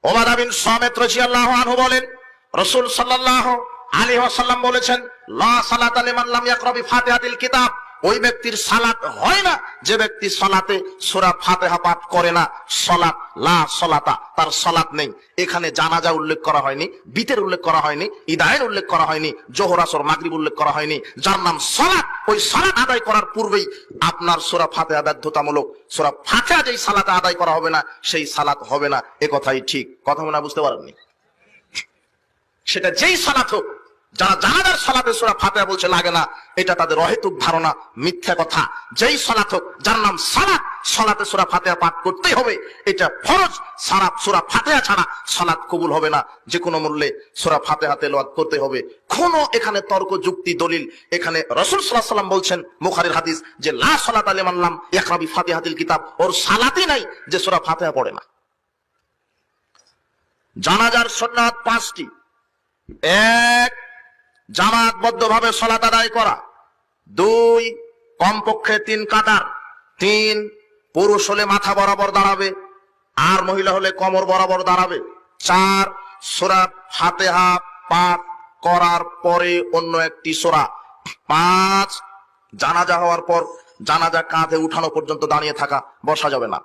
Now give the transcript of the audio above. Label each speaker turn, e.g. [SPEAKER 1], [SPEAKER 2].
[SPEAKER 1] উবাদা বিন সামিত রাদিয়াল্লাহু আনহু বলেন, রাসূল সাল্লাল্লাহু আলাইহি ওয়াসাল্লাম বলেছেন, লা সালাতা লিমান লাম ইয়াকরা বিফাতিহাতিল কিতাব, ওই ব্যক্তির সালাত হয় না যে ব্যক্তি সালাতে সূরা ফাতিহা পাঠ করে না। সালাত লা সালাতা, তার সালাত নেই। এখানে জানাজা উল্লেখ করা হয়নি, বিতের উল্লেখ করা হয়নি, ইদায়ের উল্লেখ করা হয়নি, যোহর আসর মাগরিব উল্লেখ করা হয়নি। যার নাম সালাত, ওই সালাত আদায় করার পূর্বেই আপনার সূরা ফাতিহা বাধ্যতামূলক। সূরা ফাতিহা যেই সালাতে আদায় করা হবে না, সেই সালাত হবে না। এ কথাই ঠিক। কথা মনে বুঝতে পারেননি? সেটা যেই সালাত হোক, যারা জানাজার সালাতে সূরা ফাতিহা বলছে লাগে না, এটা তাদের অহেতুক ধারণা, মিথ্যা কথা। যেই সালাত হোক, যার নাম সালাত, সালাতে সূরা ফাতিহা পাঠ করতেই হবে, এটা ফরজ। সূরা ফাতিহা ছাড়া সালাত কবুল হবে না। যে কোনো মূল্যে সূরা ফাতিহা তেলাওয়াত করতে হবে। কোনো এখানে তর্ক যুক্তি দলিল, এখানে রাসূল সাল্লাল্লাহু আলাইহি ওয়াসাল্লাম বলছেন, বুখারীর হাদিস, যে লা সালাতা লিমান লাম ইয়াকরা বিফাতিহাতিল কিতাব, ওর সালাতই নাই যে সূরা ফাতিহা পড়ে না। জানাজার সুন্নাত 5টি। 1, জামাতবদ্ধভাবে সালাত আদায় করা। 2, কমপক্ষে 3 কাতার। 3, পুরুষ হলে মাথা বরাবর দাঁড়াবে, আর মহিলা হলে কোমর বরাবর দাঁড়াবে। 4, সূরা ফাতিহা পাঠ করার পরে অন্য একটি সূরা। 5, জানাজা হওয়ার পর জানাজা কাঁধে উঠানো পর্যন্ত দাঁড়িয়ে থাকা, বসা যাবে না।